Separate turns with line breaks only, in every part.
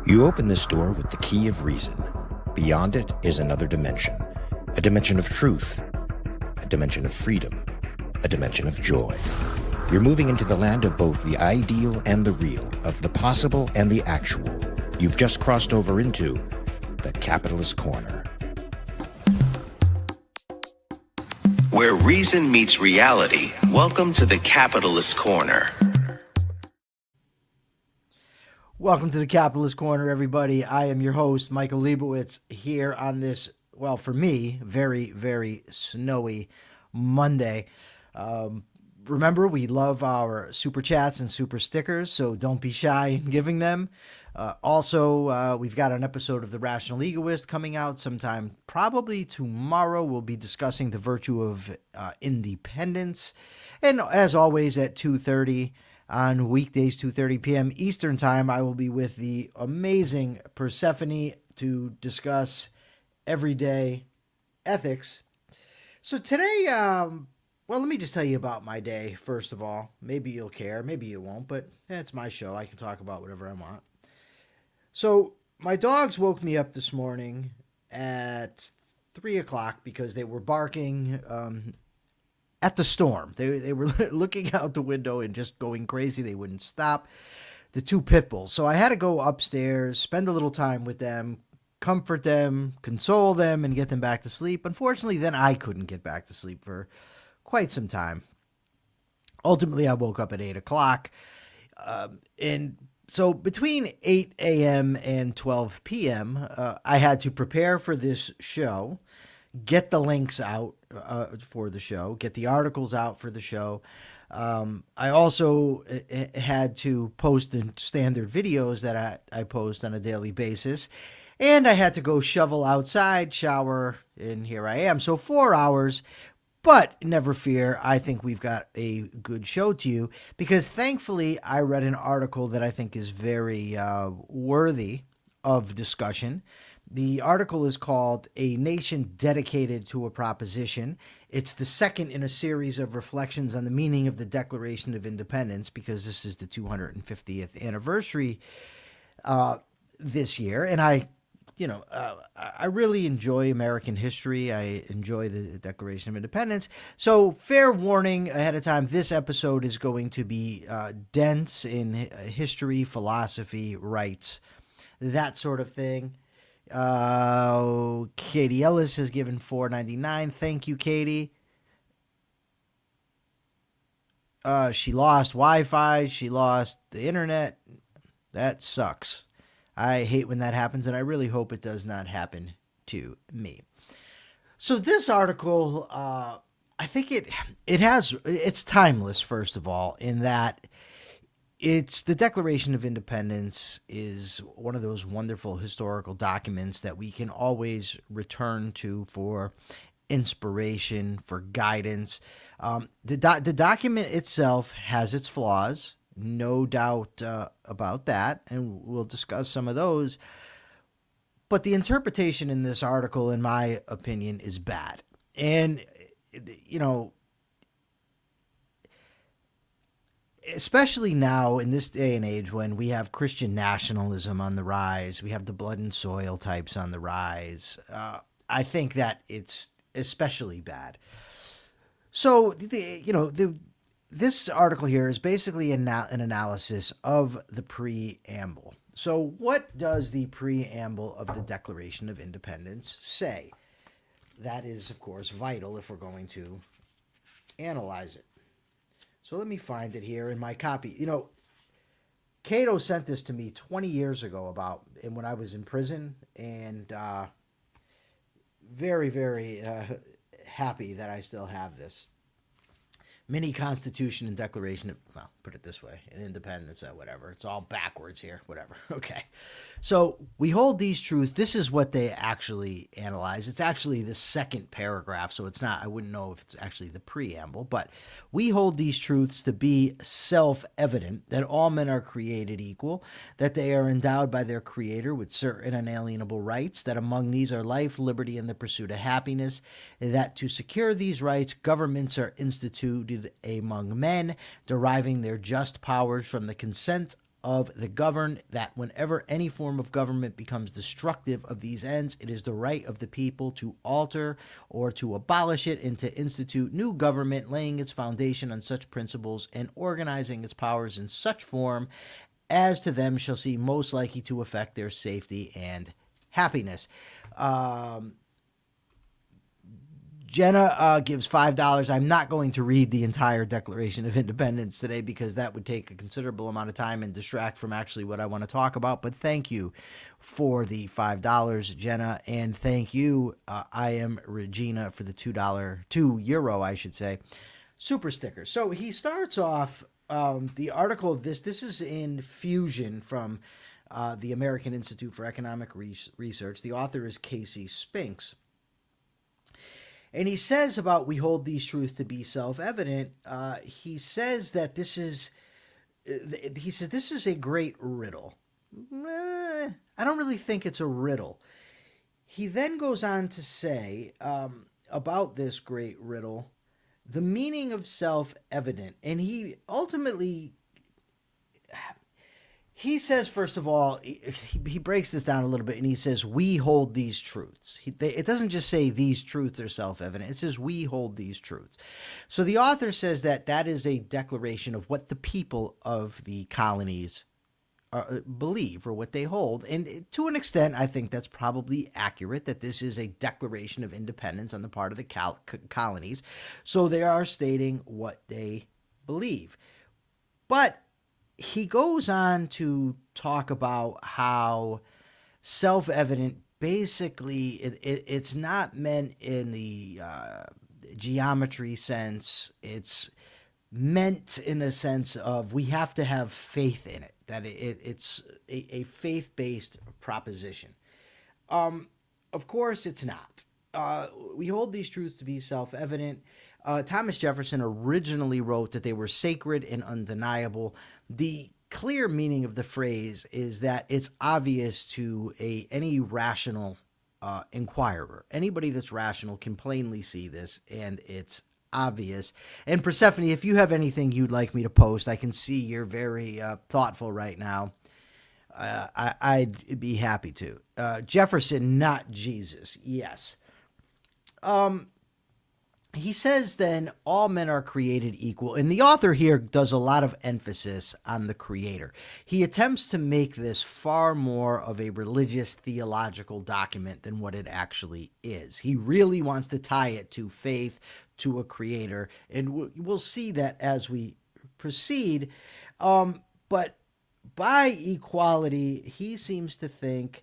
You open this door with the key of reason. Beyond it is another dimension, a dimension of truth, a dimension of freedom, a dimension of joy. You're moving into the land of both the ideal and the real, of the possible and the actual. You've just crossed over into the Capitalist Corner.
Where reason meets reality, welcome to the Capitalist Corner.
Welcome to the Capitalist Corner, everybody. I am your host, Michael Leibowitz, here on this, well, for me, very, very snowy Monday. Remember, we love our super chats and super stickers, so don't be shy in giving them. Also, we've got an episode of The Rational Egoist coming out sometime probably tomorrow. We'll be discussing the virtue of independence. And as always, at 2:30 on weekdays, 2:30 p.m. Eastern Time, I will be with the amazing Persephone to discuss everyday ethics. So today, well, let me just tell you about my day, first of all. Maybe you'll care, maybe you won't, but it's my show. I can talk about whatever I want. So my dogs woke me up this morning at 3 o'clock because they were barking at the storm. They were looking out the window and just going crazy. They wouldn't stop. The two pit bulls. So I had to go upstairs, spend a little time with them, comfort them, console them, and get them back to sleep. Unfortunately, then I couldn't get back to sleep for quite some time. Ultimately, I woke up at 8 o'clock. And so between 8 a.m. and 12 p.m., I had to prepare for this show, get the links out for the show, get the articles out for the show. I also had to post the standard videos that I post on a daily basis. And I had to go shovel outside, shower, and here I am. So 4 hours. But never fear, I think we've got a good show to you because thankfully I read an article that I think is very worthy of discussion. The article is called "A Nation Dedicated to a Proposition." It's the second in a series of reflections on the meaning of the Declaration of Independence because this is the 250th anniversary this year. And I really enjoy American history. I enjoy the Declaration of Independence. So fair warning ahead of time, this episode is going to be dense in history, philosophy, rights, that sort of thing. Katie Ellis has given $4.99. Thank you, Katie. She lost Wi-Fi. She lost the internet. That sucks. I hate when that happens, and I really hope it does not happen to me. So this article, I think it's timeless, first of all, in that it's the Declaration of Independence is one of those wonderful historical documents that we can always return to for inspiration, for guidance. The document itself has its flaws. No doubt about that, and we'll discuss some of those. But the interpretation in this article, in my opinion, is bad. And, especially now in this day and age when we have Christian nationalism on the rise, we have the blood and soil types on the rise, I think that it's especially bad. So, this article here is basically an analysis of the preamble. So what does the preamble of the Declaration of Independence say? That is, of course, vital if we're going to analyze it. So let me find it here in my copy. Cato sent this to me 20 years ago when I was in prison, and very, very happy that I still have this. Mini Constitution and Declaration of, well, put it this way, an independence, whatever. It's all backwards here, whatever. Okay. So we hold these truths. This is what they actually analyze. It's actually the second paragraph, so it's not, I wouldn't know if it's actually the preamble, but we hold these truths to be self-evident that all men are created equal, that they are endowed by their Creator with certain unalienable rights, that among these are life, liberty, and the pursuit of happiness, that to secure these rights, governments are instituted among men, deriving their just powers from the consent of the governed, that whenever any form of government becomes destructive of these ends, it is the right of the people to alter or to abolish it and to institute new government, laying its foundation on such principles and organizing its powers in such form as to them shall seem most likely to affect their safety and happiness. Jenna gives $5. I'm not going to read the entire Declaration of Independence today because that would take a considerable amount of time and distract from actually what I want to talk about. But thank you for the $5, Jenna. And thank you, I am Regina, for the €2, I should say, super sticker. So he starts off the article of this. This is in Fusion from the American Institute for Economic Research. The author is Casey Spinks. And he says about we hold these truths to be self-evident. He says that this is a great riddle. I don't really think it's a riddle. He then goes on to say about this great riddle, the meaning of self-evident. And he ultimately, he says, first of all, he breaks this down a little bit and he says, we hold these truths. It doesn't just say these truths are self-evident. It says we hold these truths. So the author says that that is a declaration of what the people of the colonies believe or what they hold. And to an extent, I think that's probably accurate, that this is a declaration of independence on the part of the colonies. So they are stating what they believe. But he goes on to talk about how self-evident, basically, it's not meant in the geometry sense. It's meant in a sense of we have to have faith in it, that it's a faith-based proposition. Of course, it's not. We hold these truths to be self-evident. Thomas Jefferson originally wrote that they were sacred and undeniable. The clear meaning of the phrase is that it's obvious to any rational inquirer. Anybody that's rational can plainly see this, and it's obvious. And Persephone, if you have anything you'd like me to post, I can see you're very thoughtful right now. I'd be happy to. Jefferson, not Jesus. Yes. He says then all men are created equal. And the author here does a lot of emphasis on the creator. He attempts to make this far more of a religious theological document than what it actually is. He really wants to tie it to faith, to a creator. And we'll see that as we proceed. But by equality, he seems to think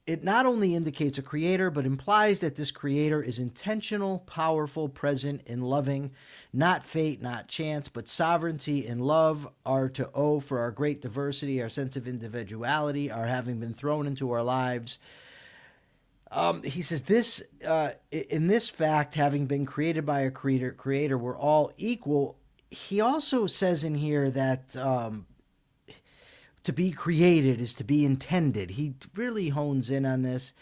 it not only indicates a creator, but implies that this creator is intentional, powerful, present, and loving. Not fate, not chance, but sovereignty and love are to owe for our great diversity, our sense of individuality, our having been thrown into our lives. He says this, in this fact, having been created by a creator, we're all equal. He also says in here that to be created is to be intended. He really hones in on this.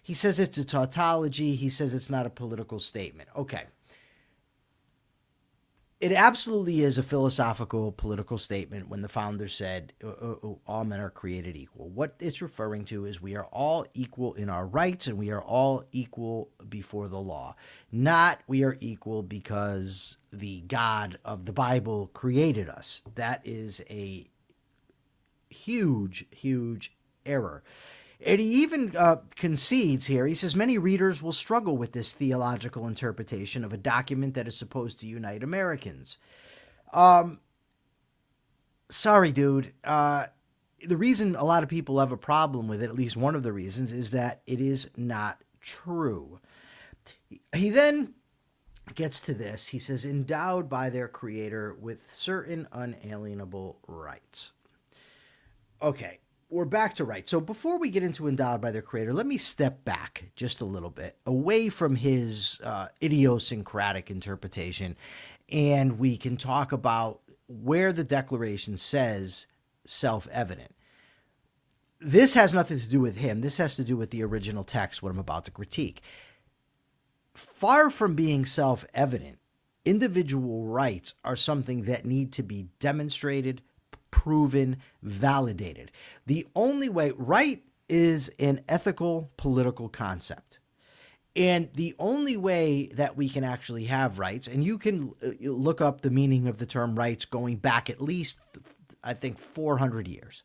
He says it's a tautology. He says it's not a political statement. Okay. It absolutely is a philosophical, political statement when the founder said all men are created equal. What it's referring to is we are all equal in our rights and we are all equal before the law. Not we are equal because the God of the Bible created us. That is a huge, huge error. And he even concedes here, he says, many readers will struggle with this theological interpretation of a document that is supposed to unite Americans. Sorry, dude. The reason a lot of people have a problem with it, at least one of the reasons, is that it is not true. He then gets to this. He says, endowed by their creator with certain unalienable rights. Okay, we're back to rights. So before we get into endowed by their creator, let me step back just a little bit away from his idiosyncratic interpretation, and we can talk about where the Declaration says self-evident. This has nothing to do with him. This has to do with the original text, what I'm about to critique. Far from being self-evident, individual rights are something that need to be demonstrated, proven, validated. The only way, right is an ethical, political concept. And the only way that we can actually have rights, and you can look up the meaning of the term rights going back at least, I think, 400 years.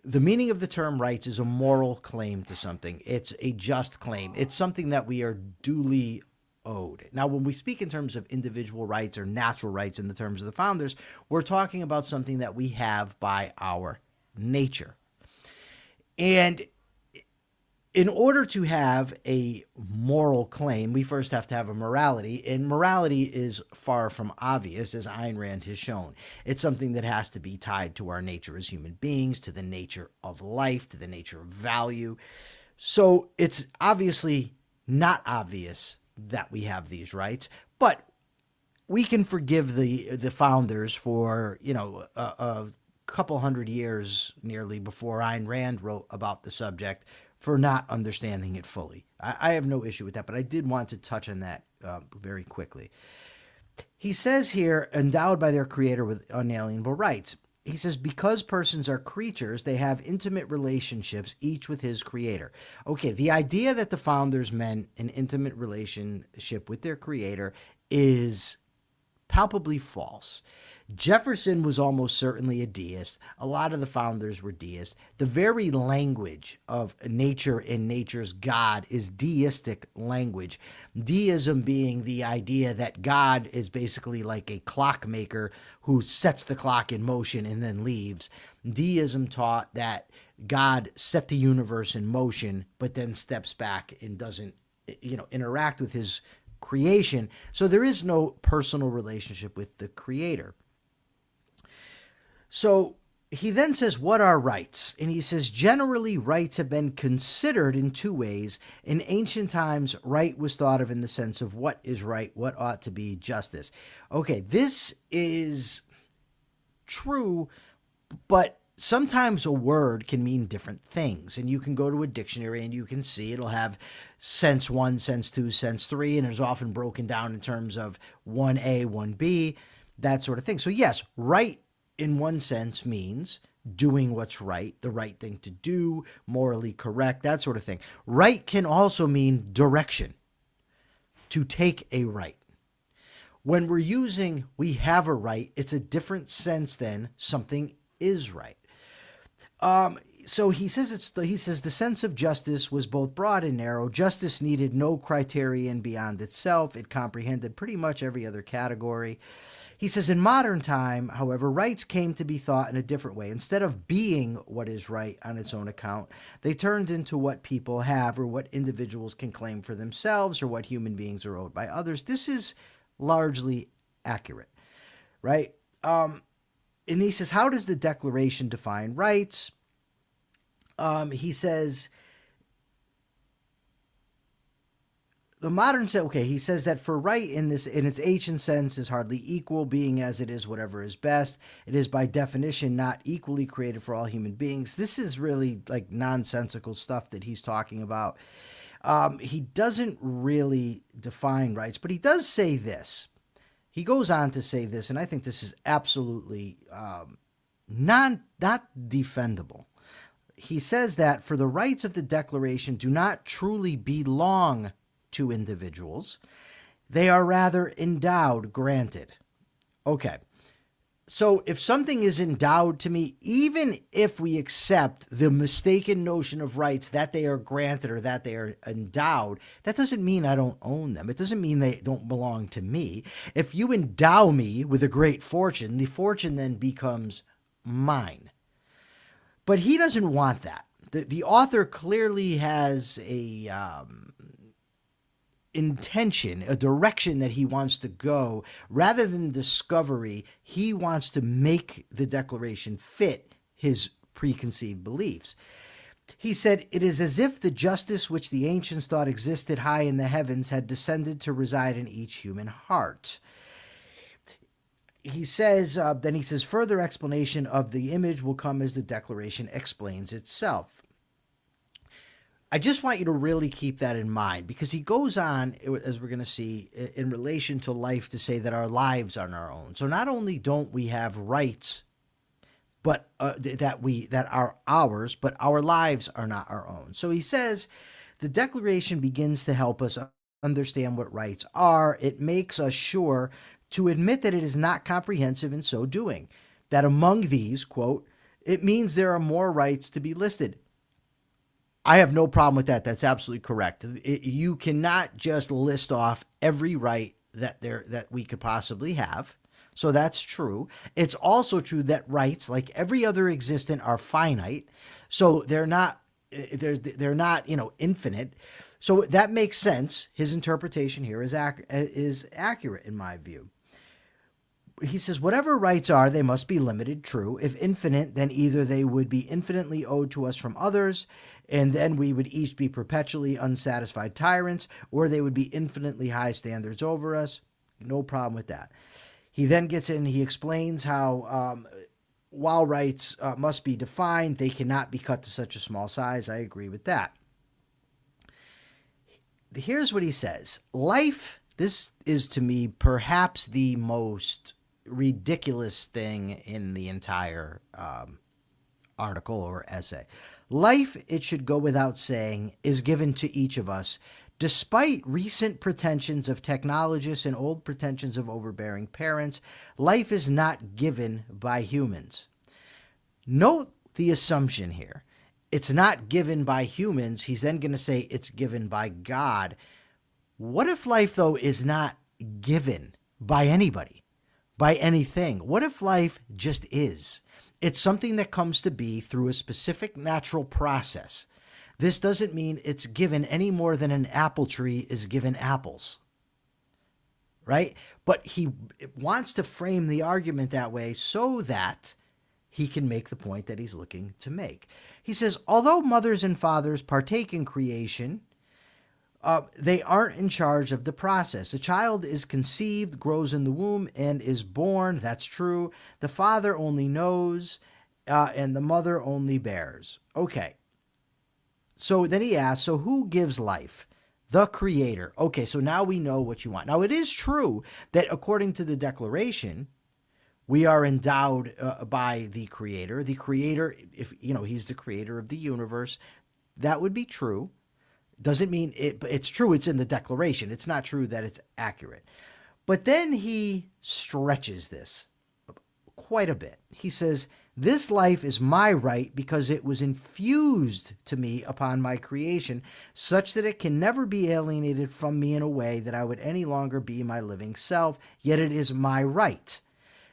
The meaning of the term rights is a moral claim to something. It's a just claim. It's something that we are duly owed. Now, when we speak in terms of individual rights or natural rights in the terms of the founders, we're talking about something that we have by our nature. And in order to have a moral claim, we first have to have a morality, and morality is far from obvious, as Ayn Rand has shown. It's something that has to be tied to our nature as human beings, to the nature of life, to the nature of value. So it's obviously not obvious that we have these rights, but we can forgive the founders for, a couple hundred years nearly before Ayn Rand wrote about the subject for not understanding it fully. I have no issue with that, but I did want to touch on that very quickly. He says here, endowed by their creator with unalienable rights. He says, because persons are creatures, they have intimate relationships, each with his creator. Okay, the idea that the founders meant an intimate relationship with their creator is palpably false. Jefferson was almost certainly a deist. A lot of the founders were deists. The very language of nature and nature's God is deistic language. Deism being the idea that God is basically like a clockmaker who sets the clock in motion and then leaves. Deism taught that God set the universe in motion, but then steps back and doesn't, interact with his creation. So there is no personal relationship with the creator. So he then says, what are rights? And he says, generally, rights have been considered in two ways. In ancient times, right was thought of in the sense of what is right, what ought to be justice. Okay, this is true, but sometimes a word can mean different things. And you can go to a dictionary and you can see it'll have sense 1, sense 2, sense 3, and it's often broken down in terms of 1A, 1B, that sort of thing. So yes, right in one sense means doing what's right, the right thing to do, morally correct, that sort of thing. Right can also mean direction, to take a right. When we're using we have a right, it's a different sense than something is right. So he says the sense of justice was both broad and narrow. Justice needed no criterion beyond itself. It comprehended pretty much every other category. He says, in modern time, however, rights came to be thought in a different way. Instead of being what is right on its own account, they turned into what people have or what individuals can claim for themselves or what human beings are owed by others. This is largely accurate, right? And he says, how does the Declaration define rights? He says, the modern sense, okay, he says that for right in its ancient sense is hardly equal, being as it is whatever is best. It is by definition not equally created for all human beings. This is really like nonsensical stuff that he's talking about. He doesn't really define rights, but he does say this. He goes on to say this, and I think this is absolutely not defendable. He says that for the rights of the Declaration do not truly belong to individuals. They are rather endowed, granted. Okay. So if something is endowed to me, even if we accept the mistaken notion of rights that they are granted or that they are endowed, that doesn't mean I don't own them. It doesn't mean they don't belong to me. If you endow me with a great fortune, the fortune then becomes mine. But he doesn't want that. The author clearly has a intention, a direction that he wants to go. Rather than discovery, he wants to make the Declaration fit his preconceived beliefs. He said, it is as if the justice which the ancients thought existed high in the heavens had descended to reside in each human heart. He says, further explanation of the image will come as the Declaration explains itself. I just want you to really keep that in mind, because he goes on, as we're going to see, in relation to life to say that our lives are our own. So not only don't we have rights but that are ours, but our lives are not our own. So he says the Declaration begins to help us understand what rights are. It makes us sure to admit that it is not comprehensive in so doing, that among these, quote, it means there are more rights to be listed. I have no problem with that. That's absolutely correct. You cannot just list off every right that we could possibly have. So that's true. It's also true that rights, like every other existent, are finite. So they're not infinite. So that makes sense. His interpretation here is accurate in my view. He says, whatever rights are, they must be limited, true. If infinite, then either they would be infinitely owed to us from others, and then we would each be perpetually unsatisfied tyrants, or they would be infinitely high standards over us. No problem with that. He then gets in, he explains how while rights must be defined, they cannot be cut to such a small size. I agree with that. Here's what he says. Life, this is to me perhaps the most ridiculous thing in the entire article or essay. Life, it should go without saying, is given to each of us, despite recent pretensions of technologists and old pretensions of overbearing parents. Life is not given by humans. Note the assumption here. It's not given by humans. He's then going to say it's given by God. What if life, though, is not given by anybody, by anything? What if life just is? It's something that comes to be through a specific natural process. This doesn't mean it's given any more than an apple tree is given apples, right? But he wants to frame the argument that way so that he can make the point that he's looking to make. He says, although mothers and fathers partake in creation, they aren't in charge of the process. A child is conceived, grows in the womb, and is born. That's true. The father only knows, and the mother only bears. Okay. So then he asks, so who gives life? The Creator. Okay, so now we know what you want. Now, it is true that according to the Declaration, we are endowed by the Creator. The Creator, if he's the creator of the universe, that would be true. Doesn't mean it's true. It's in the Declaration. It's not true that it's accurate. But then he stretches this quite a bit. He says, this life is my right because it was infused to me upon my creation, such that it can never be alienated from me in a way that I would any longer be my living self, yet it is my right.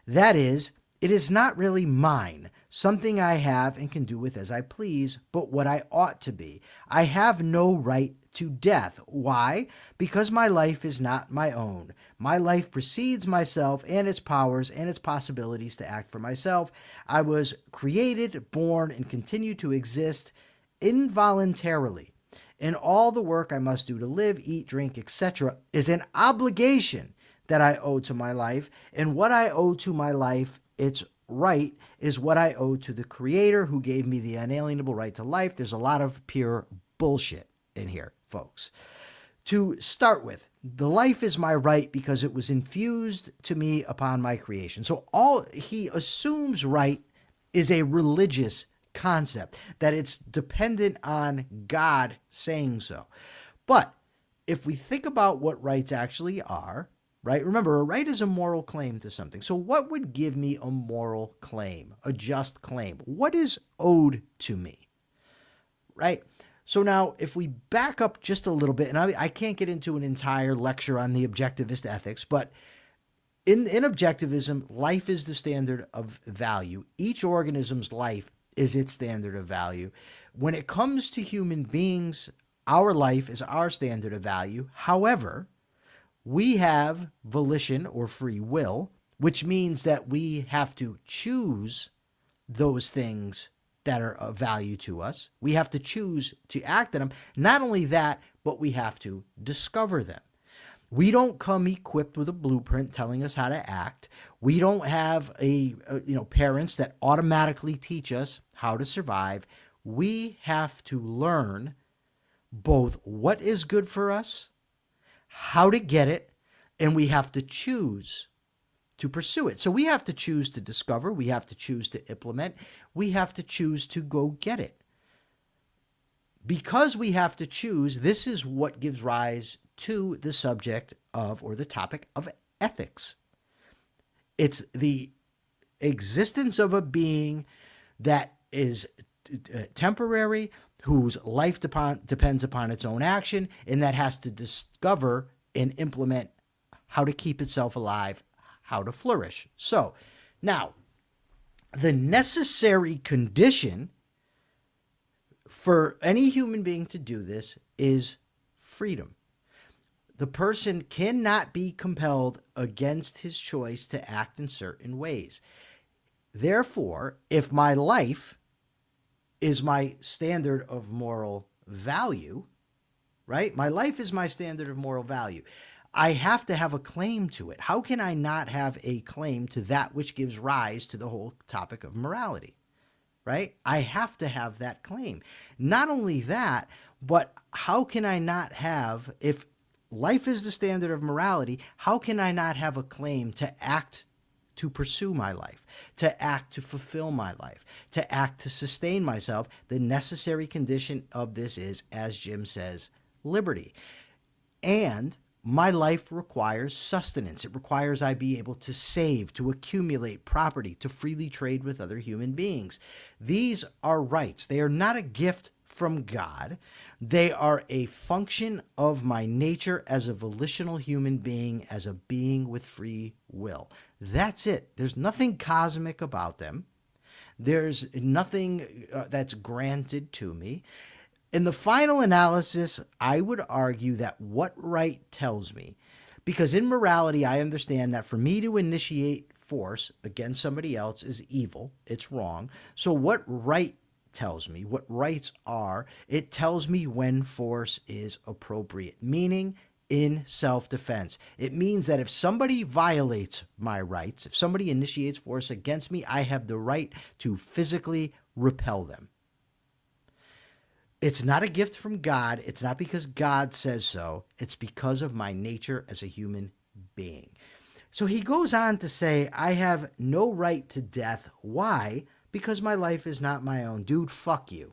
That is, it is not really mine, something I have and can do with as I please, but what I ought to be. I have no right to death. Why? Because my life is not my own. My life precedes myself and its powers and its possibilities to act for myself. I was created, born, and continue to exist involuntarily. And all the work I must do to live, eat, drink, etc. is an obligation that I owe to my life. And what I owe to my life, its right, is what I owe to the Creator who gave me the unalienable right to life. There's a lot of pure bullshit in here, folks. To start with, the life is my right because it was infused to me upon my creation. So all he assumes right is a religious concept, that it's dependent on God saying so. But if we think about what rights actually are, right? Remember, a right is a moral claim to something. So what would give me a moral claim, a just claim? What is owed to me, right? So now, if we back up just a little bit, and I can't get into an entire lecture on the objectivist ethics, but in objectivism, life is the standard of value. Each organism's life is its standard of value. When it comes to human beings, our life is our standard of value. However, we have volition or free will, which means that we have to choose those things that are of value to us. We have to choose to act on them. Not only that, but we have to discover them. We don't come equipped with a blueprint telling us how to act. We don't have parents that automatically teach us how to survive. We have to learn both what is good for us, how to get it, and we have to choose to pursue it. So we have to choose to discover. We have to choose to implement. We have to choose to go get it. Because we have to choose, this is what gives rise to the subject of, or the topic of, ethics. It's the existence of a being that is temporary, whose life depends upon its own action, and that has to discover and implement how to keep itself alive, how to flourish. So, now, the necessary condition for any human being to do this is freedom. The person cannot be compelled against his choice to act in certain ways. Therefore, if my life is my standard of moral value, right? My life is my standard of moral value. I have to have a claim to it. How can I not have a claim to that which gives rise to the whole topic of morality? Right? I have to have that claim. Not only that, but how can I not have, if life is the standard of morality, how can I not have a claim to act to pursue my life, to act to fulfill my life, to act to sustain myself? The necessary condition of this is, as Jim says, liberty. And my life requires sustenance. It requires I be able to save, to accumulate property, to freely trade with other human beings. These are rights. They are not a gift from God. They are a function of my nature as a volitional human being, as a being with free will. That's it. There's nothing cosmic about them. There's nothing that's granted to me. In the final analysis, I would argue that what right tells me, because in morality, I understand that for me to initiate force against somebody else is evil. It's wrong. So what right tells me, what rights are, it tells me when force is appropriate, meaning in self-defense. It means that if somebody violates my rights, if somebody initiates force against me, I have the right to physically repel them. It's not a gift from God. It's not because God says so. It's because of my nature as a human being. So he goes on to say, I have no right to death. Why? Because my life is not my own. Dude, fuck you.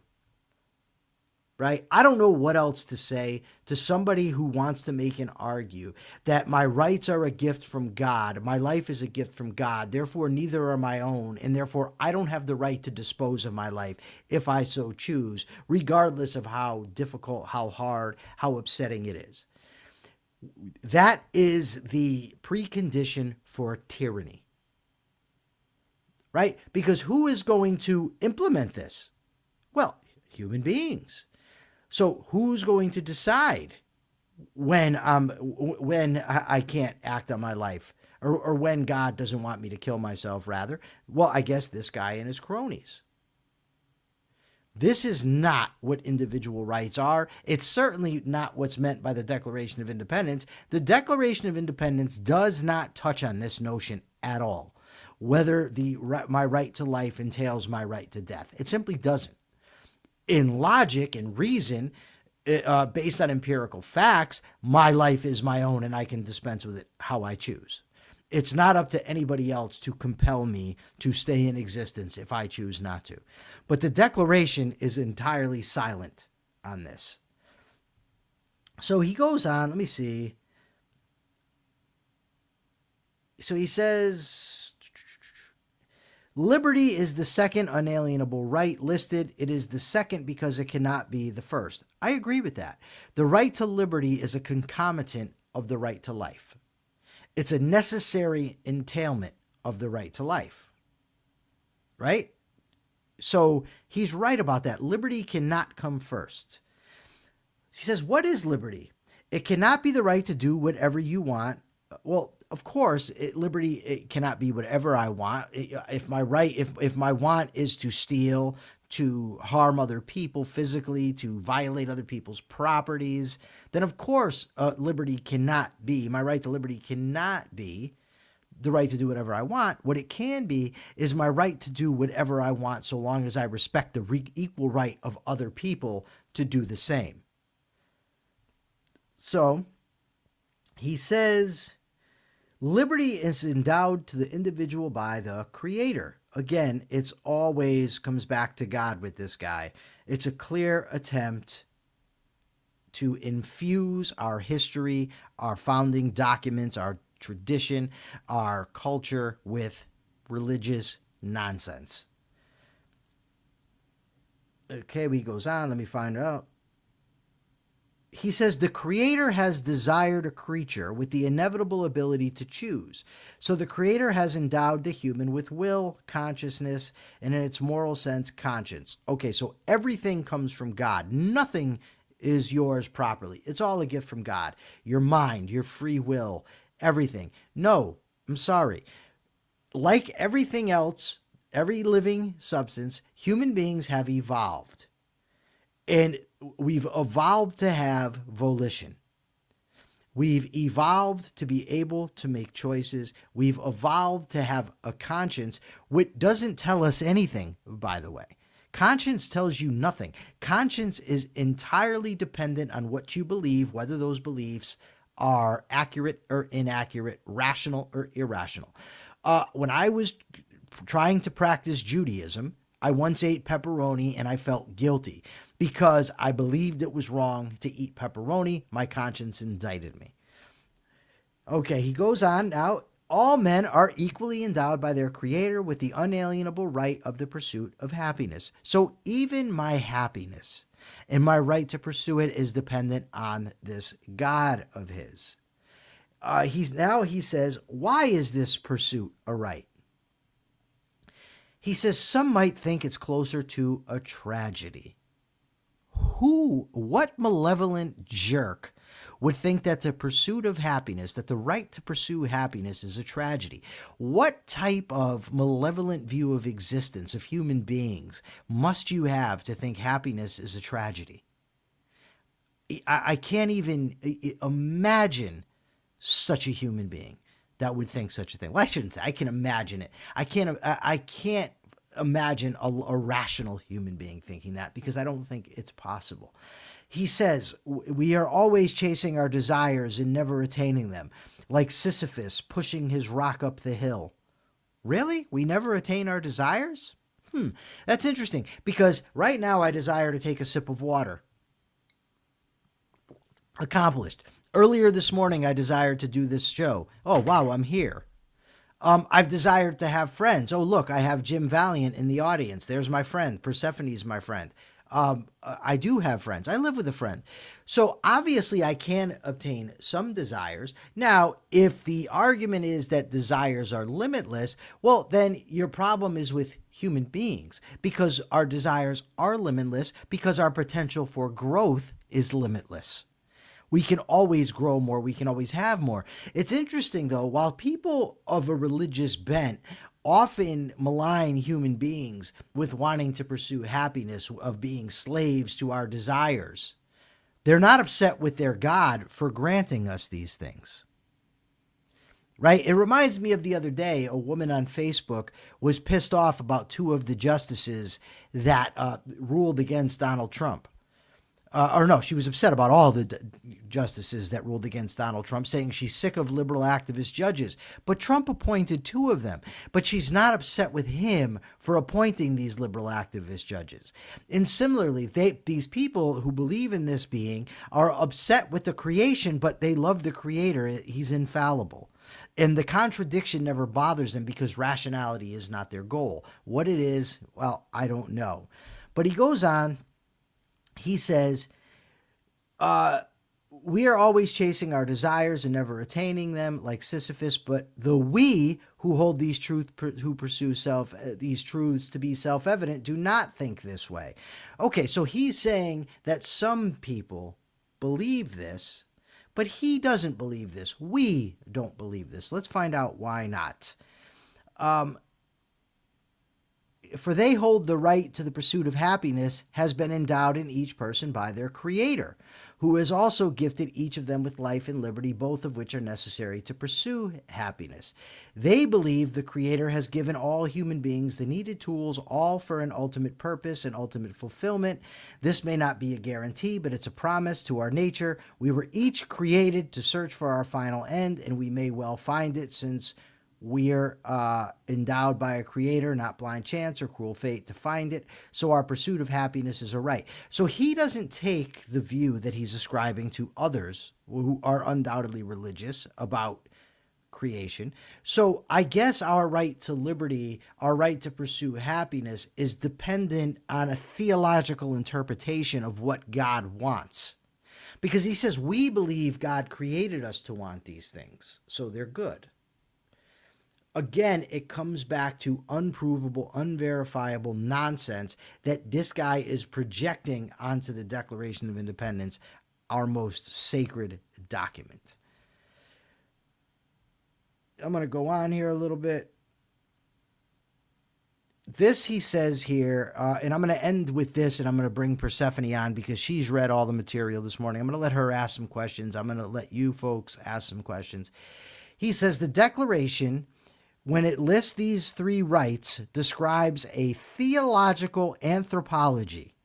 Right? I don't know what else to say to somebody who wants to make and argue that my rights are a gift from God. My life is a gift from God. Therefore, neither are my own. And therefore, I don't have the right to dispose of my life if I so choose, regardless of how difficult, how hard, how upsetting it is. That is the precondition for tyranny. Right? Because who is going to implement this? Well, human beings. So who's going to decide when I can't act on my life, or when God doesn't want me to kill myself, rather? Well, I guess this guy and his cronies. This is not what individual rights are. It's certainly not what's meant by the Declaration of Independence. The Declaration of Independence does not touch on this notion at all, whether my right to life entails my right to death. It simply doesn't. In logic and reason, based on empirical facts, my life is my own and I can dispense with it how I choose. It's not up to anybody else to compel me to stay in existence if I choose not to. But the Declaration is entirely silent on this. So he goes on, let me see. So he says, liberty is the second unalienable right listed. It is the second because it cannot be the first. I agree with that. The right to liberty is a concomitant of the right to life. It's a necessary entailment of the right to life. Right? So he's right about that. Liberty cannot come first. He says, what is liberty? It cannot be the right to do whatever you want. Well, of course, liberty it cannot be whatever I want. If my want is to steal, to harm other people physically, to violate other people's properties, then of course liberty cannot be, my right to liberty cannot be the right to do whatever I want. What it can be is my right to do whatever I want so long as I respect the equal right of other people to do the same. So he says, Liberty is endowed to the individual by the Creator. Again, it's always comes back to God with this guy. It's a clear attempt to infuse our history, our founding documents, our tradition, our culture with religious nonsense. Okay, he goes on. Let me find out. He says the Creator has desired a creature with the inevitable ability to choose. So the Creator has endowed the human with will, consciousness, and in its moral sense, conscience. Okay, so everything comes from God. Nothing is yours properly. It's all a gift from God. Your mind, your free will, everything. No, I'm sorry. Like everything else, every living substance, human beings have evolved. And we've evolved to have volition. We've evolved to be able to make choices. We've evolved to have a conscience, which doesn't tell us anything, by the way. Conscience tells you nothing. Conscience is entirely dependent on what you believe, whether those beliefs are accurate or inaccurate, rational or irrational. When I was trying to practice Judaism, I once ate pepperoni and I felt guilty because I believed it was wrong to eat pepperoni. My conscience indicted me. Okay, he goes on now. All men are equally endowed by their Creator with the unalienable right of the pursuit of happiness. So even my happiness and my right to pursue it is dependent on this God of his. He says, why is this pursuit a right? He says, some might think it's closer to a tragedy. What malevolent jerk would think that the pursuit of happiness, that the right to pursue happiness is a tragedy? What type of malevolent view of existence, of human beings, must you have to think happiness is a tragedy? I can't even imagine such a human being that would think such a thing. Well, I shouldn't say. I can imagine it. I can't imagine a rational human being thinking that, because I don't think it's possible. He says, we are always chasing our desires and never attaining them, like Sisyphus pushing his rock up the hill. Really? We never attain our desires? That's interesting, because right now I desire to take a sip of water. Accomplished. Earlier this morning, I desired to do this show. Oh, wow, I'm here. I've desired to have friends. Oh, look, I have Jim Valiant in the audience. There's my friend. Persephone's my friend. I do have friends. I live with a friend. So obviously I can obtain some desires. Now, if the argument is that desires are limitless, well, then your problem is with human beings, because our desires are limitless, because our potential for growth is limitless. We can always grow more. We can always have more. It's interesting, though, while people of a religious bent often malign human beings with wanting to pursue happiness, of being slaves to our desires, they're not upset with their God for granting us these things. Right? It reminds me of the other day, a woman on Facebook was pissed off about two of the justices that ruled against Donald Trump. She was upset about all the justices that ruled against Donald Trump, saying she's sick of liberal activist judges. But Trump appointed two of them. But she's not upset with him for appointing these liberal activist judges. And similarly, these people who believe in this being are upset with the creation, but they love the Creator. He's infallible. And the contradiction never bothers them, because rationality is not their goal. What it is, well, I don't know. But he goes on. He says, we are always chasing our desires and never attaining them, like Sisyphus, but the we who hold these who pursue these truths to be self-evident do not think this way. Okay, so he's saying that some people believe this, but he doesn't believe this. We don't believe this. Let's find out why not. For they hold the right to the pursuit of happiness has been endowed in each person by their Creator, who has also gifted each of them with life and liberty, both of which are necessary to pursue happiness. They believe the Creator has given all human beings the needed tools, all for an ultimate purpose and ultimate fulfillment. This may not be a guarantee, but it's a promise to our nature. We were each created to search for our final end, and we may well find it, since we're endowed by a Creator, not blind chance or cruel fate to find it. So our pursuit of happiness is a right. So he doesn't take the view that he's ascribing to others who are undoubtedly religious about creation. So I guess our right to liberty, our right to pursue happiness, is dependent on a theological interpretation of what God wants. Because he says we believe God created us to want these things, so they're good. Again, it comes back to unprovable, unverifiable nonsense that this guy is projecting onto the Declaration of Independence, our most sacred document. I'm going to go on here a little bit. This, he says here, and I'm going to end with this, and I'm going to bring Persephone on because she's read all the material this morning. I'm going to let her ask some questions. I'm going to let you folks ask some questions. He says the Declaration, when it lists these three rights, describes a theological anthropology,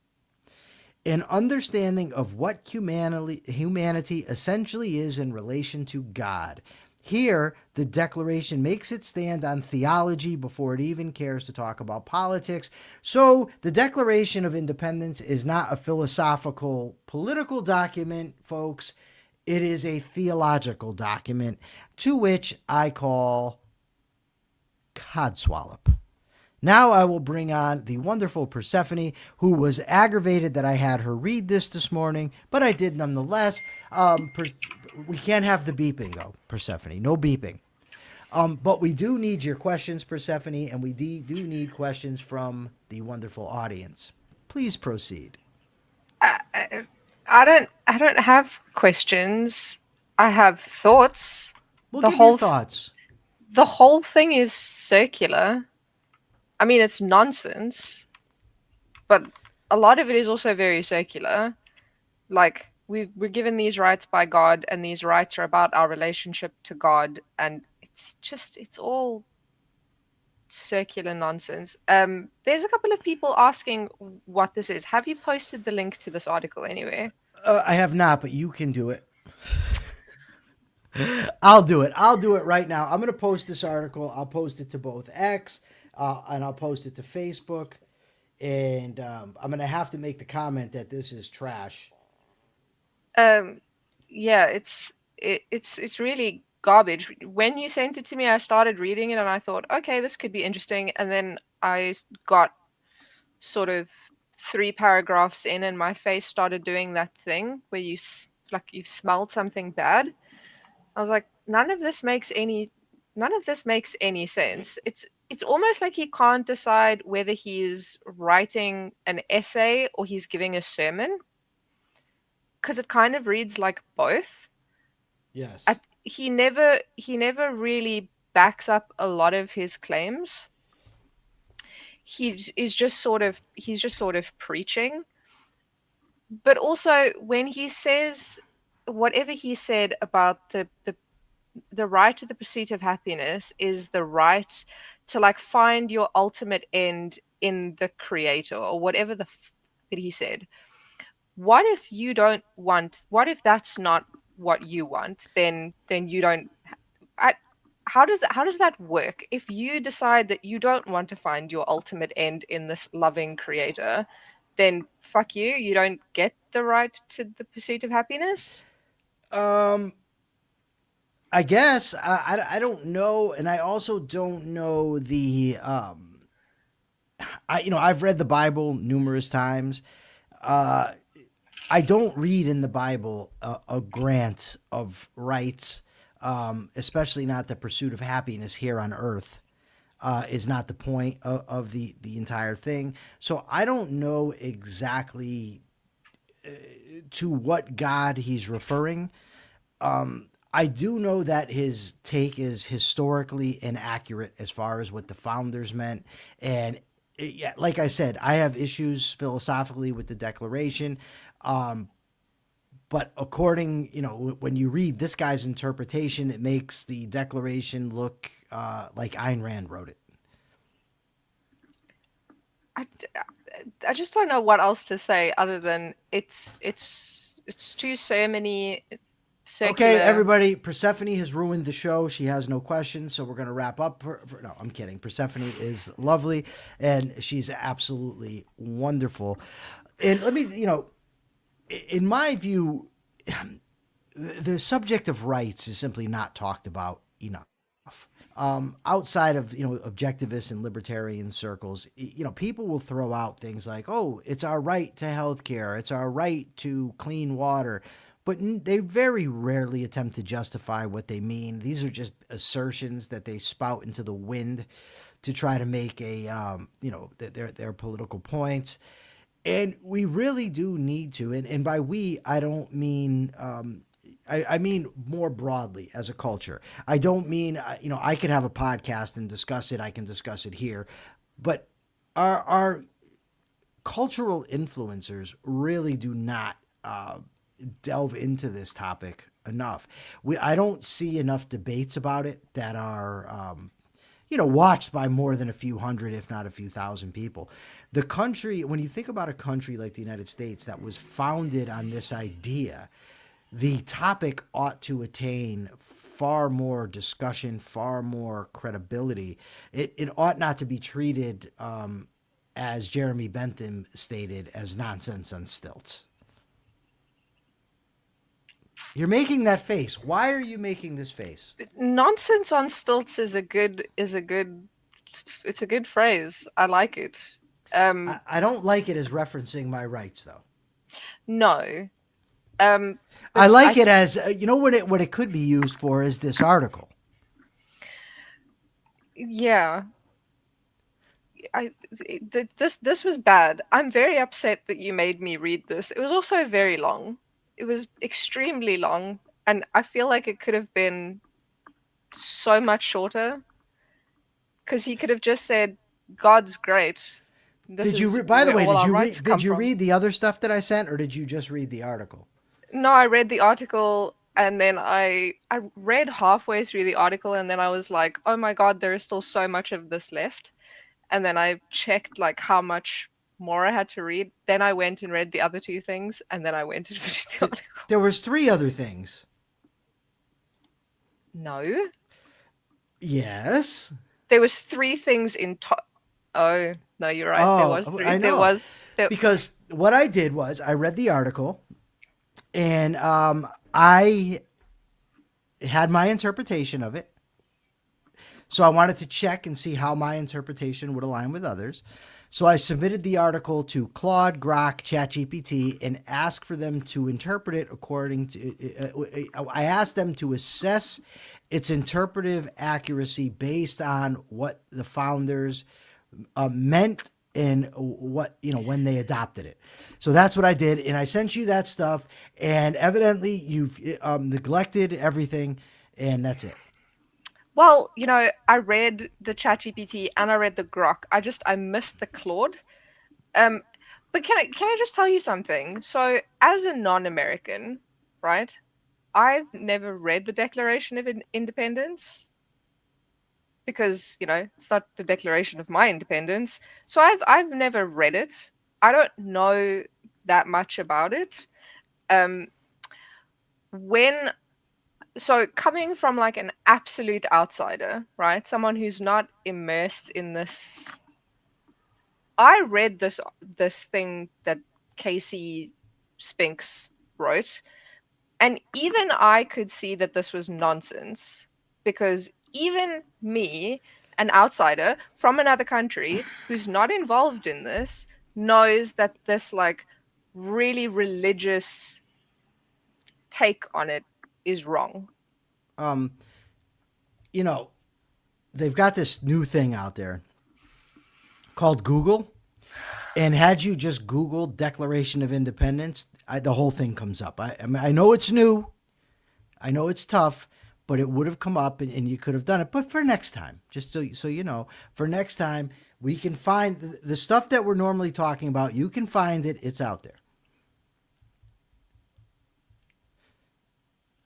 an understanding of what humanity essentially is in relation to God. Here, the Declaration makes it stand on theology before it even cares to talk about politics. So the Declaration of Independence is not a philosophical, political document, folks. It is a theological document, to which I call codswallop. Now I will bring on the wonderful Persephone, who was aggravated that I had her read this morning, but I did nonetheless. We can't have the beeping, though, Persephone. No beeping. But we do need your questions, Persephone, and we do need questions from the wonderful audience. Please proceed.
I don't have questions. I have thoughts.
We'll give your thoughts.
The whole thing is circular. I mean, it's nonsense, but a lot of it is also very circular. Like, we're given these rights by God, and these rights are about our relationship to God, and it's all circular nonsense. There's a couple of people asking what this is. Have you posted the link to this article anywhere?
I have not, but you can do it. I'll do it. I'll do it right now. I'm going to post this article. I'll post it to both X and I'll post it to Facebook. And I'm going to have to make the comment that this is trash.
Yeah, it's really garbage. When you sent it to me, I started reading it and I thought, okay, this could be interesting. And then I got sort of 3 paragraphs in and my face started doing that thing where you've smelled something bad. I was like, none of this makes any sense. It's almost like he can't decide whether he's writing an essay or he's giving a sermon, because it kind of reads like both.
Yes.
He never really backs up a lot of his claims. He's just sort of preaching. But also, when he says whatever he said about the right to the pursuit of happiness is the right to like find your ultimate end in the Creator, or whatever that he said. What if that's not what you want? Then you don't. How does that work? If you decide that you don't want to find your ultimate end in this loving Creator, then fuck you. You don't get the right to the pursuit of happiness.
I guess I don't know, and I also don't know the. I've read the Bible numerous times. I don't read in the Bible a grant of rights, especially not the pursuit of happiness here on earth. Is not the point of the entire thing. So I don't know exactly to what God he's referring. I do know that his take is historically inaccurate as far as what the founders meant, and yeah, like I said, I have issues philosophically with the Declaration. But according, when you read this guy's interpretation, it makes the Declaration look like Ayn Rand wrote it.
I just don't know what else to say other than it's too sermony, circular.
Okay, everybody, Persephone has ruined the show. She has no questions, so we're going to wrap up. No, I'm kidding. Persephone is lovely, and she's absolutely wonderful. And let me, in my view, the subject of rights is simply not talked about enough. Outside of, objectivist and libertarian circles, people will throw out things like, oh, it's our right to health care, it's our right to clean water, but they very rarely attempt to justify what they mean. These are just assertions that they spout into the wind to try to make their political points. And we really do need to, and by we, I don't mean, I mean more broadly as a culture. I don't mean, I could have a podcast and discuss it. I can discuss it here. But our cultural influencers really do not delve into this topic enough. I don't see enough debates about it that are, watched by more than a few hundred, if not a few thousand people. The country, when you think about a country like the United States that was founded on this idea, the topic ought to attain far more discussion, far more credibility. It ought not to be treated, as Jeremy Bentham stated, as nonsense on stilts. You're making that face. Why are you making this face?
Nonsense on stilts is a good phrase. I like it.
I don't like it as referencing my rights, though.
No.
I like it as, what it could be used for is this article.
Yeah. This was bad. I'm very upset that you made me read this. It was also very long. It was extremely long, and I feel like it could have been so much shorter, because he could have just said, God's great.
Did you read the other stuff that I sent, or did you just read the article?
No, I read the article, and then I read halfway through the article, and then I was like, oh my God, there is still so much of this left. And then I checked how much more I had to read. Then I went and read the other two things, and then I went and finished the article.
There was 3 other things.
No.
Yes.
There was 3 things in Oh, no, you're right. There was 3.
I know. Because what I did was I read the article, and I had my interpretation of it. So I wanted to check and see how my interpretation would align with others. So I submitted the article to Claude, Grok, ChatGPT, and asked for them to interpret it according to, I asked them to assess its interpretive accuracy based on what the founders meant and what, when they adopted it. So that's what I did. And I sent you that stuff, and evidently you've neglected everything, and that's it.
Well, I read the ChatGPT and I read the Grok. I missed the Claude. But can I just tell you something? So as a non-American, right, I've never read the Declaration of Independence, because, it's not the declaration of my independence. So I've never read it. I don't know that much about it. So coming from an absolute outsider, right? Someone who's not immersed in this. I read this thing that Casey Spinks wrote, and even I could see that this was nonsense, because even me, an outsider from another country who's not involved in this, knows that this really religious take on it is wrong.
They've got this new thing out there called Google, and had you just Googled Declaration of Independence, the whole thing comes up. I know it's new, I know it's tough, but it would have come up, and you could have done it. But for next time, just so you know, for next time, We can find the stuff that we're normally talking about. You can find it. It's out there.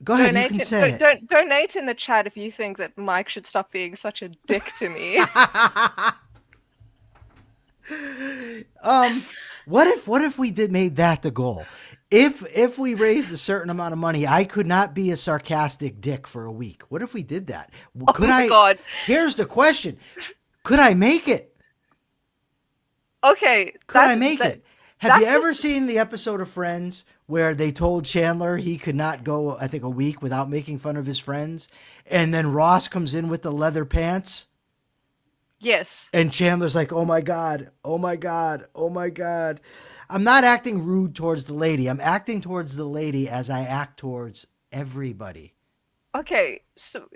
Go ahead. You can say it.
Donate in the chat if you think that Mike should stop being such a dick to me.
What if we made that the goal? If we raised a certain amount of money, I could not be a sarcastic dick for a week. What if we did that? Could
oh my God.
Here's the question. Could I make it?
Okay.
Could I make it? Have you ever seen the episode of Friends where they told Chandler he could not go, I think, a week without making fun of his friends? And then Ross comes in with the leather pants?
Yes.
And Chandler's like, oh my God, oh my God, oh my God. I'm not acting rude towards the lady. I'm acting towards the lady as I act towards everybody.
Okay, so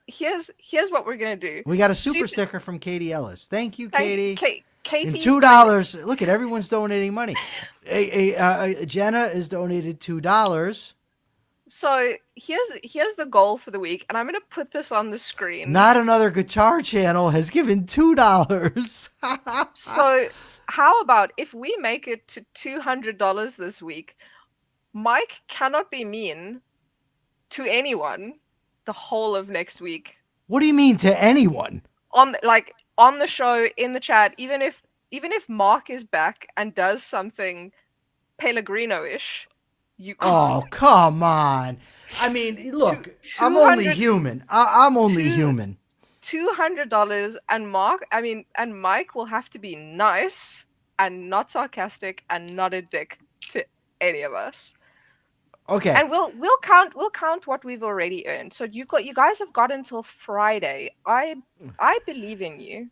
here's what we're gonna do.
We got a super sticker from Katie Ellis. Thank you, Katie.
Katie,
and $2. Look at everyone's donating money. Jenna is donated $2.
So here's the goal for the week, and I'm gonna put this on the screen.
Not Another Guitar Channel has given $2.
So how about if we make it to $200 this week? Mike cannot be mean to anyone the whole of next week.
What do you mean to anyone?
On the show, in the chat, even if Mark is back and does something Pellegrino-ish, you can't.
Oh, come on. I mean, look, I'm only human. I'm only human.
$200 and Mike will have to be nice and not sarcastic and not a dick to any of us.
Okay.
And we'll count what we've already earned. So you guys have got until Friday. I believe in you.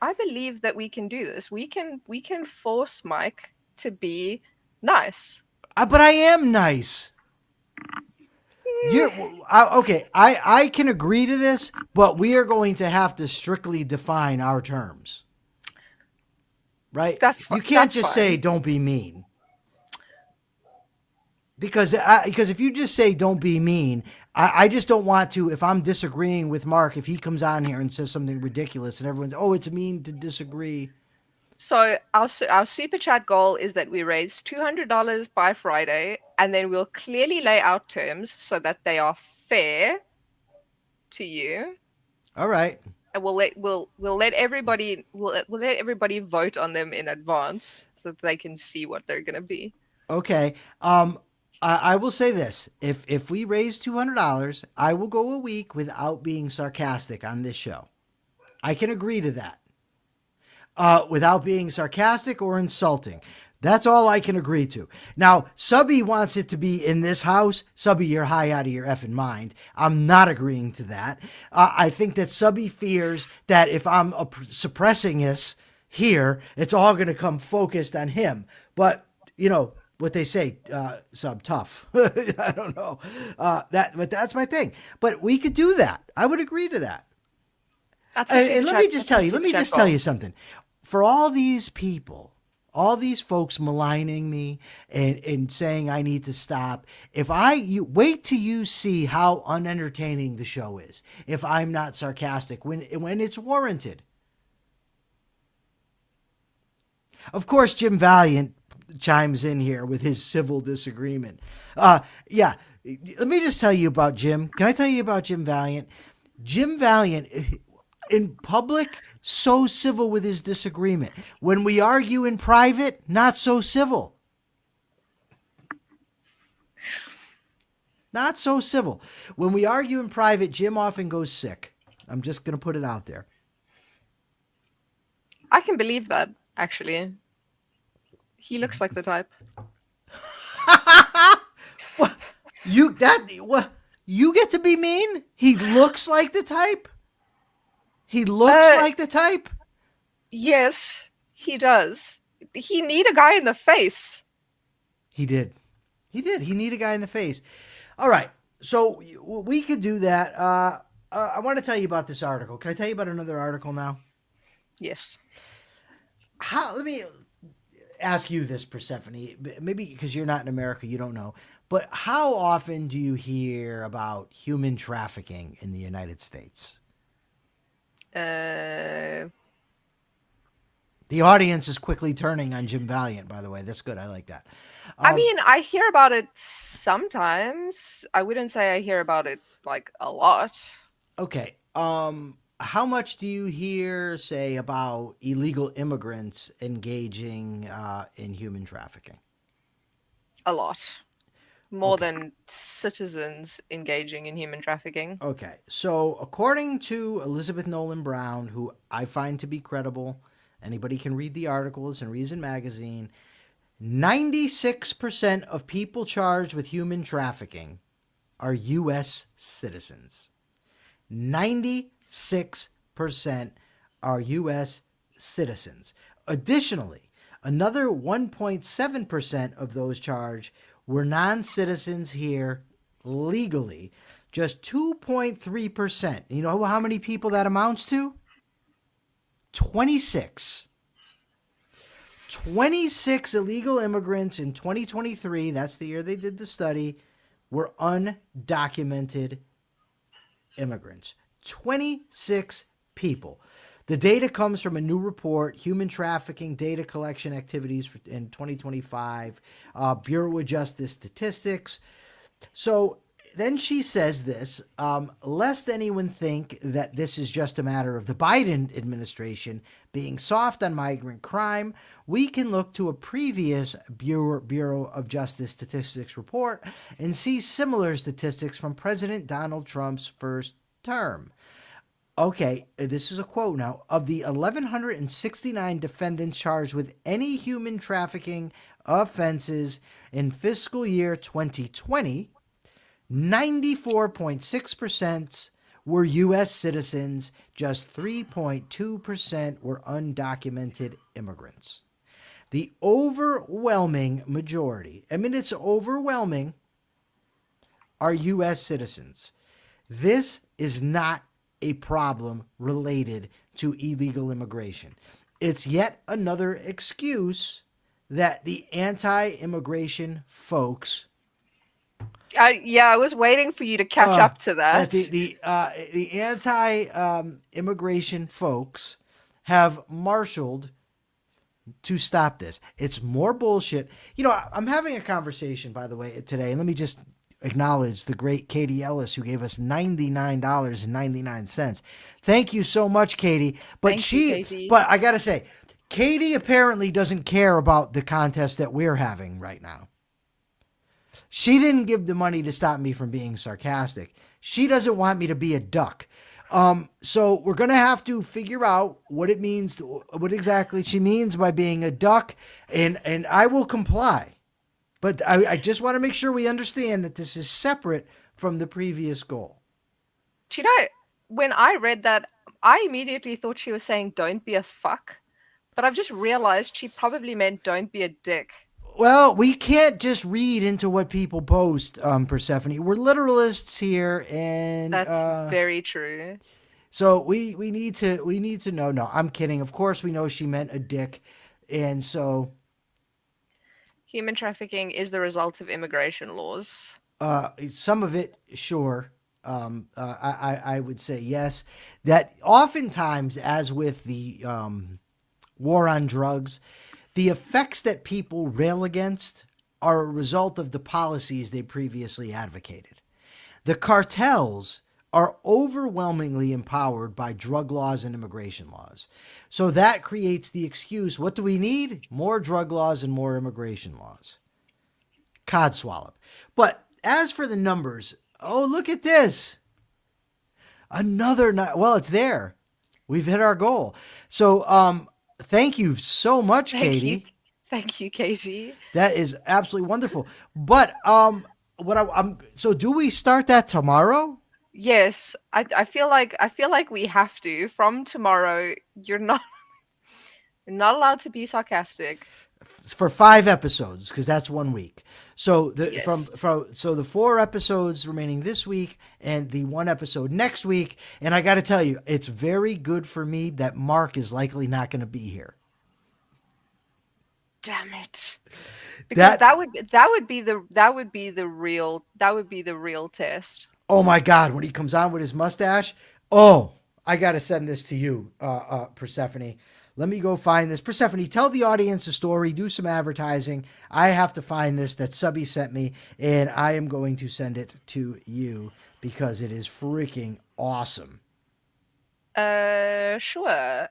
I believe that we can do this. We can force Mike to be nice.
But I am nice. Okay, I can agree to this, but we are going to have to strictly define our terms. Right? You can't just say don't be mean. Because if you just say don't be mean, I just don't want to, if I'm disagreeing with Mark, if he comes on here and says something ridiculous and everyone's, oh, it's mean to disagree.
So our super chat goal is that we raise $200 by Friday, and then we'll clearly lay out terms so that they are fair to you.
All right.
And we'll let everybody vote on them in advance so that they can see what they're going to be.
Okay. I will say this. If we raise $200, I will go a week without being sarcastic on this show. I can agree to that. Without being sarcastic or insulting. That's all I can agree to. Now, Subby wants it to be in this house. Subby, you're high out of your effing mind. I'm not agreeing to that. I think that Subby fears that if I'm suppressing this here, it's all going to come focused on him. But, you know, what they say, Sub, tough. I don't know. But that's my thing. But we could do that. I would agree to that. And let me just tell you something. For all these people, all these folks maligning me and saying I need to stop, you wait till you see how unentertaining the show is. If I'm not sarcastic when it's warranted. Of course, Jim Valiant chimes in here with his civil disagreement. Yeah, let me just tell you about Jim. Can I tell you about Jim Valiant? Jim Valiant, in public, so civil with his disagreement. When we argue in private, not so civil. Not so civil. When we argue in private, Jim often goes sick. I'm just going to put it out there.
I can believe that, actually. He looks like the type.
What? You get to be mean? He looks like the type? He looks like the type?
Yes, he does. He need a guy in the face.
He did. He need a guy in the face. All right. So we could do that. I want to tell you about this article. Can I tell you about another article now?
Yes.
Let me ask you this, Persephone. Maybe because you're not in America, you don't know. But how often do you hear about human trafficking in the United States? The audience is quickly turning on Jim Valiant, by the way. That's good. I like that.
I mean, I hear about it sometimes. I wouldn't say I hear about it like a lot.
Okay. How much do you hear, say, about illegal immigrants engaging in human trafficking?
A lot. More than citizens engaging in human trafficking.
Okay. So, according to Elizabeth Nolan Brown, who I find to be credible, anybody can read the articles in Reason Magazine, 96% of people charged with human trafficking are U.S. citizens. 96% are U.S. citizens. Additionally, another 1.7% of those charged were non-citizens here legally. Just 2.3%. You know how many people that amounts to? 26. 26 illegal immigrants in 2023, that's the year they did the study, were undocumented immigrants. 26 people. The data comes from a new report, Human Trafficking Data Collection Activities in 2025, Bureau of Justice Statistics. So then she says this, lest anyone think that this is just a matter of the Biden administration being soft on migrant crime, we can look to a previous Bureau of Justice Statistics report and see similar statistics from President Donald Trump's first term. Okay, this is a quote now. Of the 1,169 defendants charged with any human trafficking offenses in fiscal year 2020, 94.6% were U.S. citizens. Just 3.2% were undocumented immigrants. The overwhelming majority, I mean, it's overwhelming, are U.S. citizens. This is not a problem related to illegal immigration. It's yet another excuse that the anti-immigration folks.
Yeah, I was waiting for you to catch up to that.
The anti-immigration folks have marshaled to stop this. It's more bullshit. You know, I'm having a conversation, by the way, today, and let me just acknowledge the great Katie Ellis, who gave us $99.99. Thank you so much, Katie. But
Katie.
But I gotta say, Katie apparently doesn't care about the contest that we're having right now. She didn't give the money to stop me from being sarcastic. She doesn't want me to be a duck. So we're going to have to figure out what it means, what exactly she means by being a duck, and I will comply. But I just want to make sure we understand that this is separate from the previous goal.
Do you know, when I read that, I immediately thought she was saying, don't be a fuck. But I've just realized she probably meant, don't be a dick.
Well, we can't just read into what people post, Persephone. We're literalists here, and
that's very true.
So we need to know. No, I'm kidding. Of course, we know she meant a dick, and so
human trafficking is the result of immigration laws.
Some of it, sure. I would say yes. That oftentimes, as with the war on drugs, the effects that people rail against are a result of the policies they previously advocated. The cartels are overwhelmingly empowered by drug laws and immigration laws. So that creates the excuse, what do we need? More drug laws and more immigration laws. Codswallop. But as for the numbers, oh, look at this. Well, it's there. We've hit our goal. So, thank you so much, Katie.
Thank you, Katie.
That is absolutely wonderful. But so do we start that tomorrow?
Yes, I feel like we have to. From tomorrow, you're not allowed to be sarcastic.
For 5 episodes, because that's 1 week. So
Yes.
So the 4 episodes remaining this week and the 1 episode next week. And I got to tell you, it's very good for me that Mark is likely not going to be here.
Damn it! Because that would be the real test.
Oh my God! When he comes on with his mustache, oh, I got to send this to you, Persephone. Let me go find this. Persephone, tell the audience a story. Do some advertising. I have to find this that Subby sent me, and I am going to send it to you because it is freaking awesome.
Sure.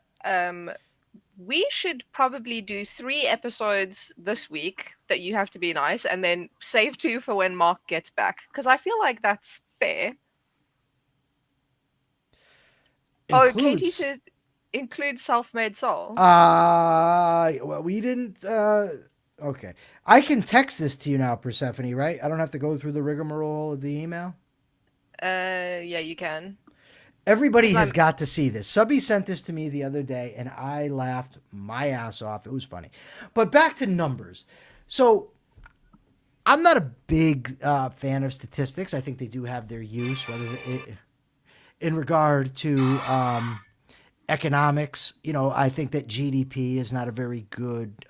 We should probably do 3 episodes this week that you have to be nice, and then save 2 for when Mark gets back, because I feel like that's fair. Katie says include self-made soul.
Well, we didn't. Okay, I can text this to you now, Persephone. Right? I don't have to go through the rigmarole of the email.
Yeah, you can.
Everybody has got to see this. Subby sent this to me the other day, and I laughed my ass off. It was funny. But back to numbers. So I'm not a big fan of statistics. I think they do have their use, whether in regard to economics. I think that GDP is not a very good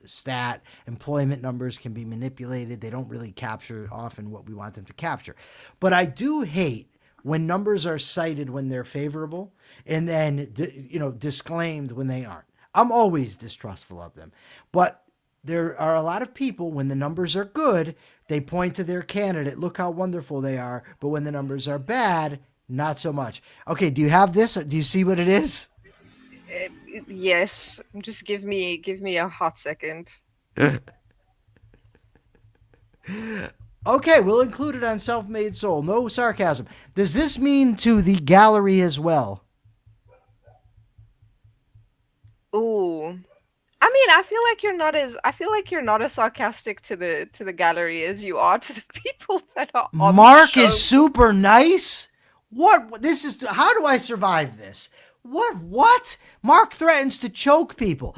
stat. Employment numbers can be manipulated. They don't really capture often what we want them to capture. But I do hate when numbers are cited when they're favorable and then, disclaimed when they aren't. I'm always distrustful of them. But there are a lot of people, when the numbers are good, they point to their candidate. Look how wonderful they are. But when the numbers are bad, not so much. Okay, do you have this? Do you see what it is?
Yes. Just give me a hot second.
Okay, we'll include it on Self-Made Soul. No sarcasm. Does this mean to the gallery as well?
Ooh. I mean, I feel like you're not as sarcastic to the gallery as you are to the people that are on
Mark
the show.
is super nice. How do I survive this? What? Mark threatens to choke people.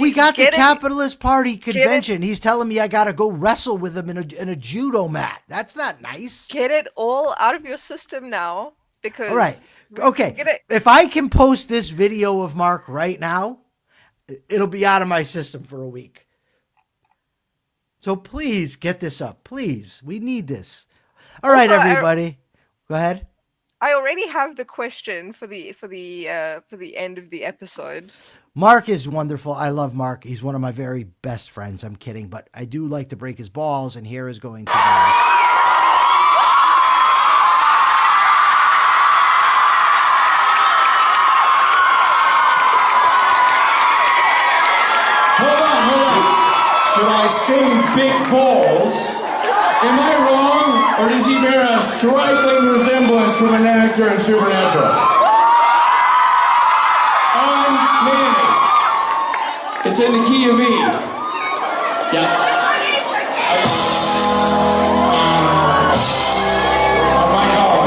We got the Capitalist Party convention. He's telling me I got to go wrestle with him in a judo mat. That's not nice.
Get it all out of your system now, because
all right. Okay. If I can post this video of Mark right now, it'll be out of my system for a week. So please get this up. Please. We need this. All right, everybody. Go ahead.
I already have the question for the end of the episode.
Mark is wonderful. I love Mark. He's one of my very best friends. I'm kidding, but I do like to break his balls, and here is going to be.
Hold on. Should I sing Big Balls? Am I wrong, or does he bear a striking resemblance to an actor in Supernatural? Uncanny. It's in the key of E. Yeah. Oh my God.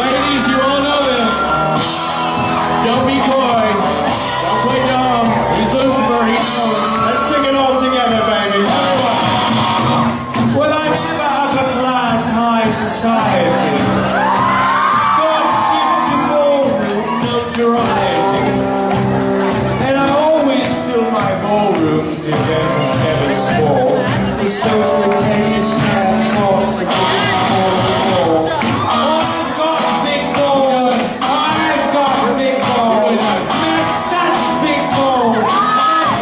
Ladies, you all know this. Don't be coy. Don't play dumb. He's Lucifer. He knows. Let's sing it all together, baby. Well, I never upper class high society. God's gift to ballroom notoriety. And I always fill my ballrooms, the event is never small. The social occasion share cause the biggest ball of all. I've got big balls. I've got big balls. They're such big balls.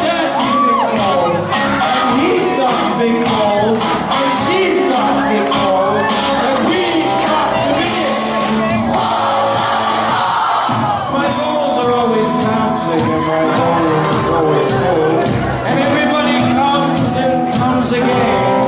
They're dirty big balls. And he's got big balls. And she's got big balls. And we've got the biggest. My balls are always bouncing and my ballroom is always full. And everybody comes and comes again.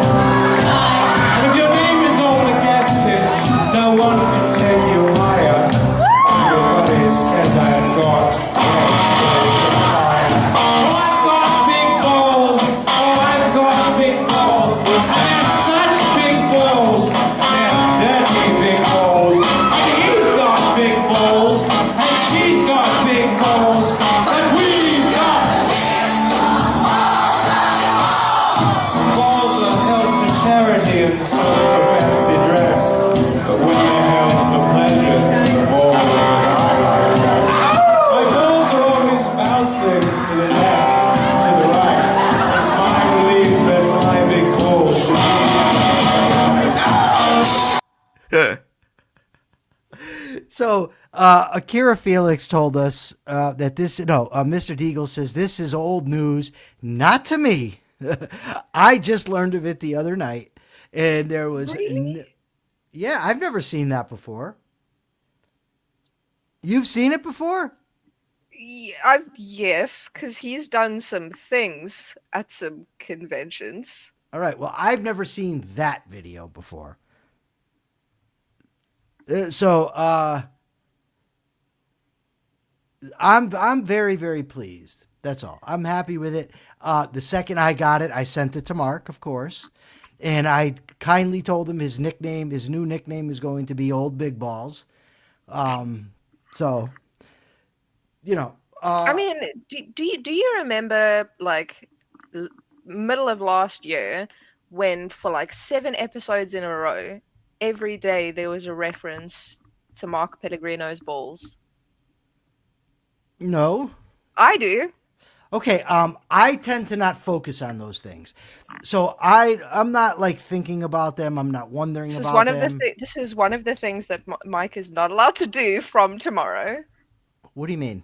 So Akira Felix told us that Mr. Deagle says this is old news, not to me. I just learned of it the other night, and there was
Really?
yeah, I've never seen that before. You've seen it before?
Yes, because he's done some things at some conventions.
All right. Well, I've never seen that video before. I'm very, very pleased. That's all. I'm happy with it. The second I got it, I sent it to Mark, of course, and I kindly told him his new nickname is going to be Old Big Balls. So, you know,
I mean, do you remember like middle of last year when for like 7 episodes in a row, every day there was a reference to Mark Pellegrino's balls?
no.
I do.
Okay, I tend to not focus on those things, so I'm not like thinking about them. I'm not wondering
This is
about
one of
them.
this is one of the things that Mike is not allowed to do from tomorrow.
What do you mean?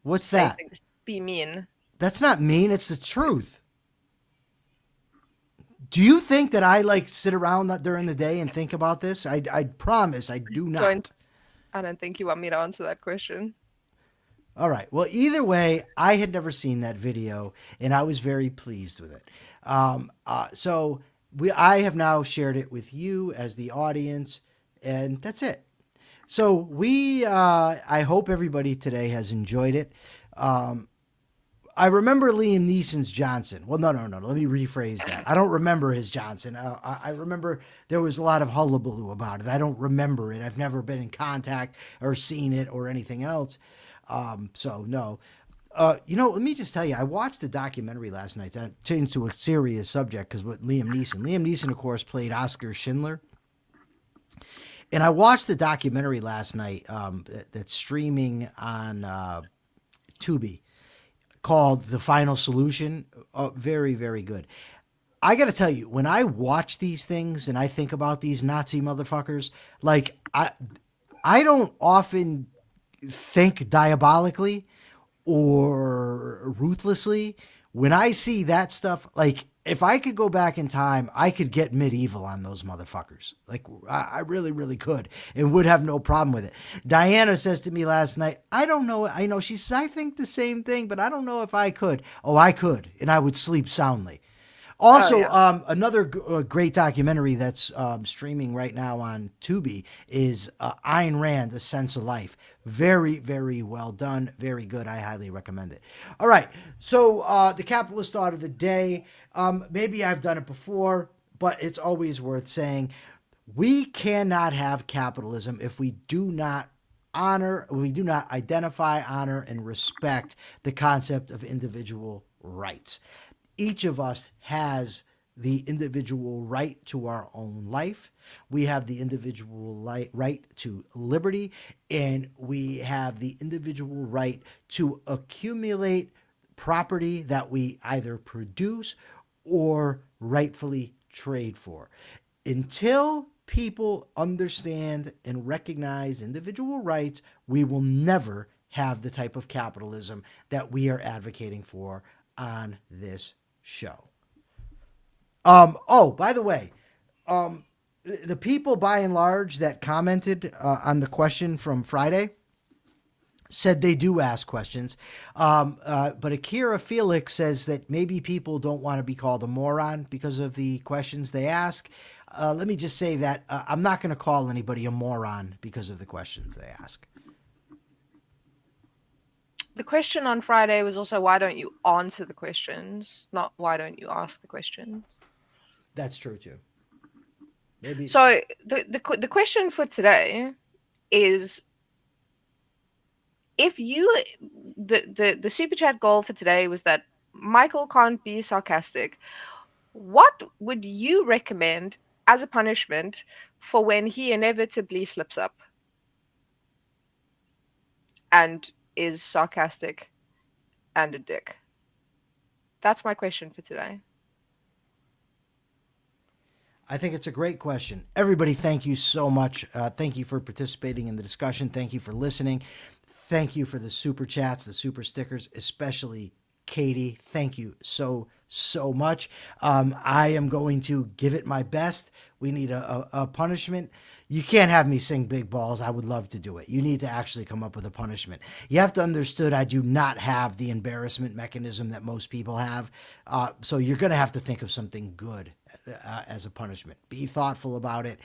What's
Say
that?
things, be mean.
That's not mean. It's the truth. Do you think that I like sit around during the day and think about this? I promise I do not.
I don't think you want me to answer that question.
All right. Well, either way, I had never seen that video, and I was very pleased with it. I have now shared it with you as the audience, and that's it. So I hope everybody today has enjoyed it. I remember Liam Neeson's Johnson. Well, no. Let me rephrase that. I don't remember his Johnson. I remember there was a lot of hullabaloo about it. I don't remember it. I've never been in contact or seen it or anything else. So no. Let me just tell you, I watched the documentary last night. That changed to a serious subject because with Liam Neeson, of course, played Oscar Schindler. And I watched the documentary last night that's streaming on Tubi called The Final Solution. Very, very good. I got to tell you, when I watch these things and I think about these Nazi motherfuckers, like I don't often think diabolically or ruthlessly. When I see that stuff, like if I could go back in time, I could get medieval on those motherfuckers. Like I really, really could and would have no problem with it. Diana says to me last night, I don't know. I know she says, I think the same thing, but I don't know if I could. Oh, I could. And I would sleep soundly. Also, another great documentary that's streaming right now on Tubi is Ayn Rand, The Sense of Life. Very, very well done. Very good. I highly recommend it. All right. So the capitalist thought of the day. Maybe I've done it before, but it's always worth saying. We cannot have capitalism if we do not identify, honor, and respect the concept of individual rights. Each of us has the individual right to our own life. We have the individual right to liberty, and we have the individual right to accumulate property that we either produce or rightfully trade for. Until people understand and recognize individual rights, we will never have the type of capitalism that we are advocating for on this show. By the way, the people by and large that commented on the question from Friday said they do ask questions. But Akira Felix says that maybe people don't want to be called a moron because of the questions they ask. Let me just say that I'm not going to call anybody a moron because of the questions they ask.
The question on Friday was also, why don't you answer the questions, not why don't you ask the questions?
That's true too. Maybe.
So the question for today is, if you the super chat goal for today was that Michael can't be sarcastic, what would you recommend as a punishment for when he inevitably slips up and is sarcastic and a dick? That's my question for today.
I think it's a great question. Everybody, thank you so much. Thank you for participating in the discussion. Thank you for listening. Thank you for the super chats, the super stickers, especially Katie. Thank you so much. I am going to give it my best. We need a punishment. You can't have me sing Big Balls. I would love to do it. You need to actually come up with a punishment. You have to understand I do not have the embarrassment mechanism that most people have. So you're going to have to think of something good as a punishment. Be thoughtful about it.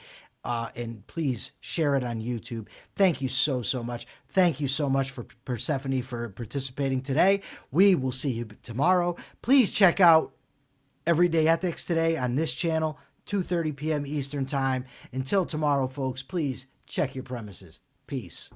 And please share it on YouTube. Thank you so much. Thank you so much for Persephone for participating today. We will see you tomorrow. Please check out Everyday Ethics today on this channel, 2:30 p.m. Eastern Time. Until tomorrow, folks, please check your premises. Peace.